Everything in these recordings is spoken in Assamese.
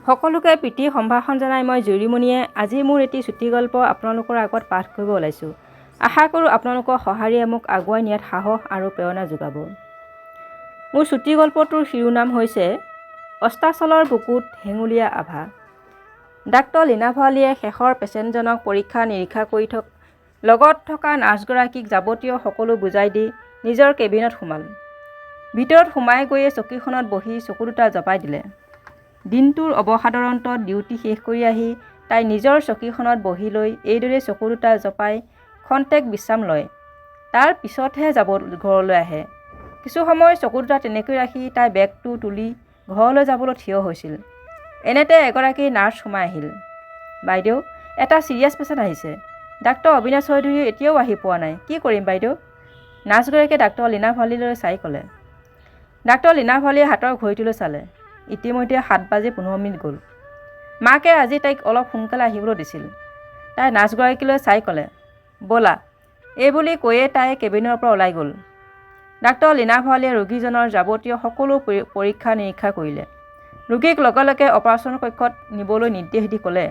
সকলোকে প্ৰীতি সম্ভাষণ জনাই মই জুৰিমণিয়ে আজি মোৰ এটি চুটি গল্প আপোনালোকৰ আগত পাঠ কৰিব ওলাইছোঁ। আশা কৰোঁ আপোনালোকৰ সঁহাৰিয়ে মোক আগুৱাই নিয়াত সাহস আৰু প্ৰেৰণা যোগাব। মোৰ চুটি গল্পটোৰ শিৰোনাম হৈছে অস্তাচলৰ বুকুত হেঙুলীয়া আভা। ডাক্তৰ লীনা ভৰালীয়ে শেষৰ পেচেণ্টজনক পৰীক্ষা নিৰীক্ষা কৰি লগত থকা নাৰ্ছগৰাকীক যাৱতীয় সকলো বুজাই দি নিজৰ কেবিনত সোমাল। ভিতৰত সোমাই গৈয়ে চকীখনত বহি চকু দুটা জপাই দিলে। দিনটোৰ অৱসাদৰ অন্তত ডিউটি শেষ কৰি আহি তাই নিজৰ চকীখনত বহি লৈ এইদৰে চকু দুটা জপাই খন্তেক বিশ্ৰাম লয়। তাৰ পিছতহে যাব ঘৰলৈ আহে। কিছু সময় চকু দুটা তেনেকৈ ৰাখি তাই বেগটো তুলি ঘৰলৈ যাবলৈ থিয় হৈছিল। এনেতে এগৰাকী নাৰ্ছ সোমাই আহিল। বাইদেউ, এটা চিৰিয়াছ পেচেণ্ট আহিছে। ডাক্তৰ অবিনাশ চৌধুৰী এতিয়াও আহি পোৱা নাই। কি কৰিম বাইদেউ? নাৰ্ছগৰাকীয়ে ডাক্তৰ লীনা ভৰালীলৈ চাই ক'লে। ডাক্তৰ লীনা ভৰালীয়ে হাতৰ ঘড়ীটোলৈ চালে। ইতিমধ্যে 7:15 গ'ল। মাকে আজি তাইক অলপ সোনকালে আহিবলৈ দিছিল। তাই নাৰ্ছগৰাকীলৈ চাই ক'লে, ব'লা। এইবুলি কৈয়ে তাই কেবিনৰ পৰা ওলাই গ'ল। ডাক্তৰ লীনা ভৰালীয়ে ৰোগীজনৰ যাৱতীয় সকলো পৰীক্ষা নিৰীক্ষা কৰিলে। ৰোগীক লগে লগে অপাৰেশ্যন কক্ষত নিবলৈ নিৰ্দেশ দি ক'লে,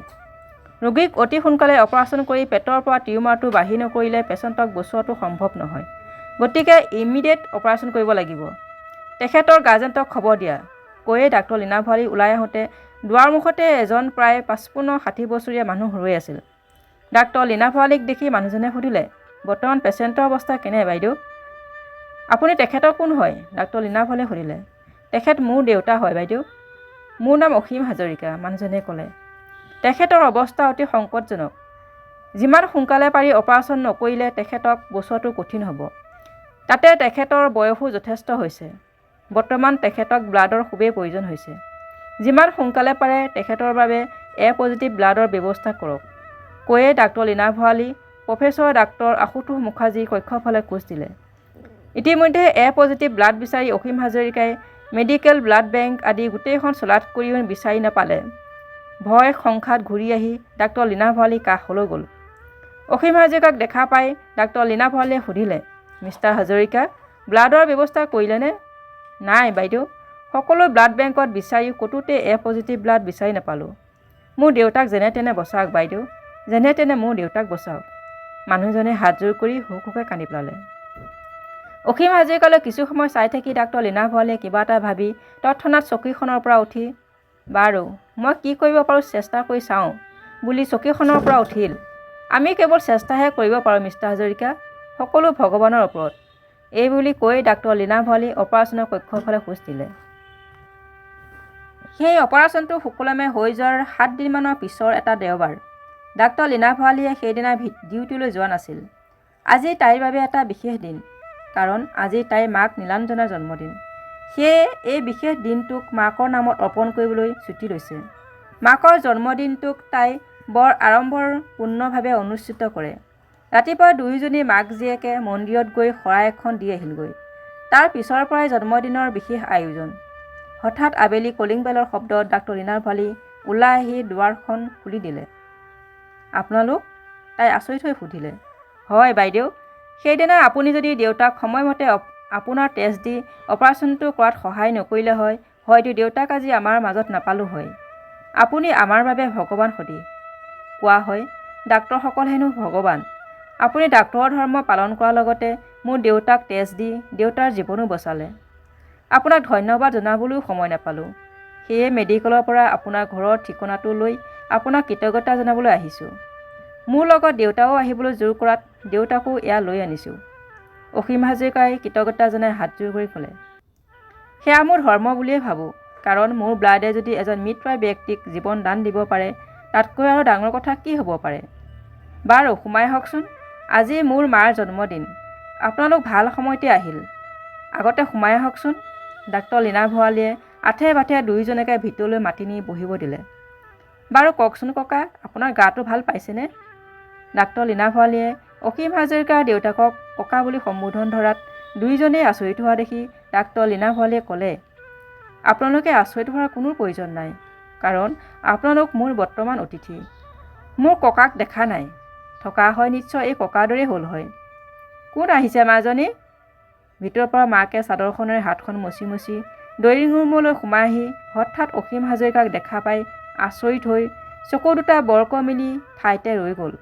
ৰোগীক অতি সোনকালে অপাৰেশ্যন কৰি পেটৰ পৰা টিউমাৰটো বাহিৰ নকৰিলে পেচেণ্টক বচোৱাটো সম্ভৱ নহয়। গতিকে ইমিডিয়েট অপাৰেশ্যন কৰিব লাগিব। তেখেতৰ গাৰ্জেণ্টক খবৰ দিয়া। কৈয়ে ডাক্তৰ লীনা ভৰালী ওলাই আহোঁতে দুৱাৰমুখতে এজন প্ৰায় 55-60 বছৰীয়া মানুহ ৰৈ আছিল। ডাক্তৰ লীনা ভৰালীক দেখি মানুহজনে সুধিলে, বৰ্তমান পেচেণ্টৰ অৱস্থা কেনে বাইদেউ? আপুনি তেখেতৰ কোন হয়? ডাক্তৰ লীনা ভৰালীয়ে সুধিলে। তেখেত মোৰ দেউতা হয় বাইদেউ। মোৰ নাম অসীম হাজৰিকা, মানুহজনে ক'লে। তেখেতৰ অৱস্থা অতি সংকটজনক। যিমান সোনকালে পাৰি অপাৰেশ্যন নকৰিলে তেখেতক বচোৱাটো কঠিন হ'ব। তাতে তেখেতৰ বয়সো যথেষ্ট হৈছে। বৰ্তমান তেখেতক ব্লাডৰ খুবেই প্ৰয়োজন হৈছে। যিমান সোনকালে পাৰে তেখেতৰ বাবে A-পজিটিভ ব্লাডৰ ব্যৱস্থা কৰক। কৈয়ে doctor Leena Bharali professor doctor Ashutosh মুখাৰ্জীৰ কক্ষফালে খোজ দিলে। ইতিমধ্যে A-পজিটিভ ব্লাড বিচাৰি অসীম হাজৰিকাই মেডিকেল ব্লাড বেংক আদি গোটেইখন চলাথ কৰিও বিচাৰি নাপালে। ভয় সংখাত ঘূৰি আহি ডাক্তৰ লীনা ভৰালীৰ কাষলৈ গ'ল। অসীম হাজৰিকাক দেখা পাই ডাক্তৰ লীনা ভৰালীয়ে সুধিলে, মিষ্টাৰ হাজৰিকা, ব্লাডৰ ব্যৱস্থা কৰিলেনে? নাই বাইদেউ, সকলো ব্লাড বেংকত বিচাৰিও ক'তোতে A-পজিটিভ ব্লাড বিচাৰি নাপালোঁ। মোৰ দেউতাক যেনে তেনে বচাওক বাইদেউ, যেনে তেনে মোৰ দেউতাক বচাওক। মানুহজনে হাতযোৰ কৰি হুকহুকে কান্দি পেলালে। অসীম হাজৰিকালৈ কিছু সময় চাই থাকি ডাক্তৰ লীনা ভৰালীয়ে কিবা এটা ভাবি তৎক্ষণাৎ চকীখনৰ পৰা উঠি, বাৰু মই কি কৰিব পাৰোঁ চেষ্টা কৰি চাওঁ বুলি চকীখনৰ পৰা উঠিল। আমি কেৱল চেষ্টাহে কৰিব পাৰোঁ মিষ্টাৰ হাজৰিকা, সকলো ভগৱানৰ ওপৰত। এইবুলি কৈ ডাক্তৰ লীনা ভৰালী অপাৰেশ্যনৰ কক্ষৰ ফালে খোজ দিলে। সেই অপাৰেশ্যনটো সুকলমে হৈ যোৱাৰ 7 দিনমানৰ পিছৰ এটা দেওবাৰ। ডাক্তৰ লীনা ভৰালীয়ে সেইদিনা ডিউটিলৈ যোৱা নাছিল। আজি তাইৰ বাবে এটা বিশেষ দিন, কাৰণ আজি তাইৰ মাক নীলাঞ্জনাৰ জন্মদিন। সেয়ে এই বিশেষ দিনটোক মাকৰ নামত অৰ্পণ কৰিবলৈ ছুটি লৈছে। মাকৰ জন্মদিনটোক তাই বৰ আড়ম্বৰপূৰ্ণভাৱে অনুষ্ঠিত কৰে। ৰাতিপুৱা দুয়োজনী মাক জীয়েকে মন্দিৰত গৈ শৰাই এখন দি আহিলগৈ। তাৰ পিছৰ পৰাই জন্মদিনৰ বিশেষ আয়োজন। হঠাৎ আবেলি কলিং বেলৰ শব্দত ডাক্তৰ লীনা ভৰালী ওলাই আহি দুৱাৰখন খুলি দিলে। আপোনালোক? তাই আচৰিত হৈ সুধিলে। হয় বাইদেউ, সেইদিনা আপুনি যদি দেউতাক সময়মতে আপোনাৰ টেষ্ট দি অপাৰেশ্যনটো কৰাত সহায় নকৰিলে হয়, হয়তো দেউতাক আজি আমাৰ মাজত নাপালোঁ হয়। আপুনি আমাৰ বাবে ভগৱান সদৃশ। কোৱা হয় ডাক্তৰসকল হেনো ভগৱান। আপুনি ডাক্তৰৰ ধৰ্ম পালন কৰাৰ লগতে মোৰ দেউতাক টেষ্ট দি দেউতাৰ জীৱনো বচালে। আপোনাক ধন্যবাদ জনাবলৈও সময় নাপালোঁ। সেয়ে মেডিকেলৰ পৰা আপোনাৰ ঘৰৰ ঠিকনাটো লৈ আপোনাক কৃতজ্ঞতা জনাবলৈ আহিছোঁ। মোৰ লগত দেউতাও আহিবলৈ জোৰ কৰাত দেউতাকো এয়া লৈ আনিছোঁ। অসীম হাজৰিকাই কৃতজ্ঞতা জনাই হাতযোৰ কৰি ক'লে। সেয়া মোৰ ধৰ্ম বুলিয়েই ভাবোঁ, কাৰণ মোৰ ব্লাডে যদি এজন মৃতপ্ৰায় ব্যক্তিক জীৱন দান দিব পাৰে, তাতকৈ আৰু ডাঙৰ কথা কি হ'ব পাৰে। বাৰু সোমাই আহকচোন। আজি মোৰ মাৰ জন্মদিন। আপোনালোক ভাল সময়তে আহিল। আগতে সোমাই আহকচোন। ডাক্তৰ লীনা ভৰালীয়ে আঠে বাঠে দুয়োজনকে ভিতৰলৈ মাতি নি বহিব দিলে। বাৰু কওকচোন ককা, আপোনাৰ গাটো ভাল পাইছেনে? ডাক্তৰ লীনা ভৰালীয়ে অসীম হাজৰিকাৰ দেউতাকক ককা বুলি সম্বোধন ধৰাত দুয়োজনেই আচৰিত হোৱা দেখি ডাক্তৰ লীনা ভৰালীয়ে ক'লে, আপোনালোকে আচৰিত হোৱাৰ কোনো প্ৰয়োজন নাই, কাৰণ আপোনালোক মোৰ বৰ্তমান অতিথি। মোৰ ককাক দেখা নাই। থকা হয় নিশ্চয় এই ককাৰ দৰেই হ'ল হয়। কোন আহিছে মাজনী? ভিতৰৰ পৰা মাকে চাদৰখনেৰে হাতখন মচি মচি ড্ৰয়িং ৰুমলৈ সোমাই আহি হঠাৎ অসীম হাজৰিকাক দেখা পাই আচৰিত হৈ চকু দুটা বৰক মেলি ঠাইতে ৰৈ গ'ল।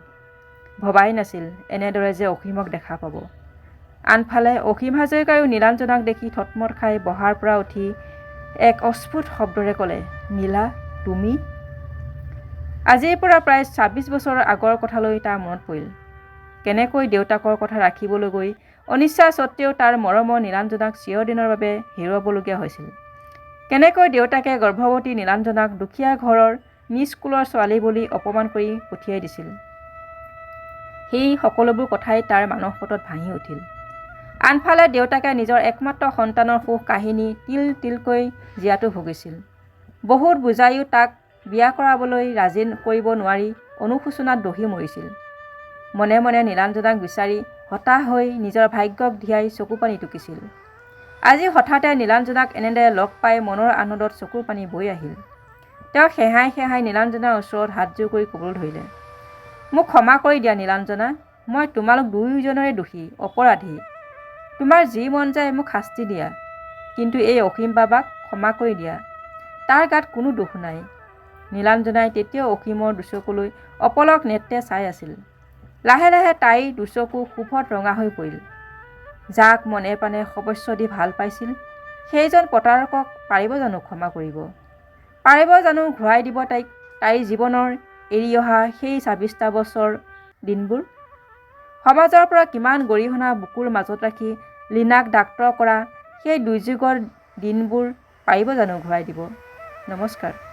ভবাই নাছিল এনেদৰে যে অসীমক দেখা পাব। আনফালে অসীম হাজৰিকায়ো নীলাঞ্জনাক দেখি থতমত খাই বহাৰ পৰা উঠি এক অস্ফুট শব্দৰে ক'লে, নীলা, তুমি? আজিৰ পৰা প্ৰায় ২৬ বছৰৰ আগৰ কথালৈ তাৰ মনত পৰিল। কেনেকৈ দেউতাকৰ কথা ৰাখিবলৈ গৈ অনিচ্ছা স্বত্বেও তাৰ মৰমৰ নীলাঞ্জনাক চিৰদিনৰ বাবে হেৰুৱাবলগীয়া হৈছিল। কেনেকৈ দেউতাকে গৰ্ভৱতী নীলাঞ্জনাক দুখীয়া ঘৰৰ নিজ কুলৰ ছোৱালী বুলি অপমান কৰি পঠিয়াই দিছিল। সেই সকলোবোৰ কথাই তাৰ মানসপটত ভাহি উঠিল। আনফালে দেউতাকে নিজৰ একমাত্ৰ সন্তানৰ সুখ কাহিনী তিল তিলকৈ জীয়াতু ভুগিছিল। বহুত বুজায়ো তাক বিয়া কৰাবলৈ ৰাজি কৰিব নোৱাৰি অনুশোচনাত দহি মৰিছিল। মনে মনে নীলাঞ্জনাক বিচাৰি হতাশ হৈ নিজৰ ভাগ্যক ধিয়াই চকুপানী টুকিছিল। আজি হঠাতে নীলাঞ্জনাক এনেদৰে লগ পাই মনৰ আনন্দত চকুৰ পানী বৈ আহিল। তেওঁ সেহাই সেহাই নীলাঞ্জনাৰ ওচৰত হাতযোৰ কৰি ক'বলৈ ধৰিলে, মোক ক্ষমা কৰি দিয়া নীলাঞ্জনা, মই তোমালোক দুয়োজনৰে দোষী, অপৰাধী। তোমাৰ যি মন যায় মোক শাস্তি দিয়া, কিন্তু এই অসীম বাবাক ক্ষমা কৰি দিয়া, তাৰ গাত কোনো দোষ নাই। নীলাঞ্জনাই তেতিয়াও অসীমৰ দুচকুলৈ অপলক নেত্ৰে চাই আছিল। লাহে লাহে তাইৰ দুচকু ক্ষোভত ৰঙা হৈ পৰিল। যাক মনে প্ৰাণে সৰ্বস্ব দি ভাল পাইছিল, সেইজন প্ৰতাৰকক পাৰিব জানো ক্ষমা কৰিব? পাৰিব জানো ঘূৰাই দিব তাইৰ জীৱনৰ এৰি অহা সেই ২৬টা বছৰ দিনবোৰ? সমাজৰ পৰা কিমান গৰিহণা বুকুৰ মাজত ৰাখি লীনাক ডাক্তৰ কৰা সেই দুৰ্যোগৰ দিনবোৰ পাৰিব জানো ঘূৰাই দিব? নমস্কাৰ।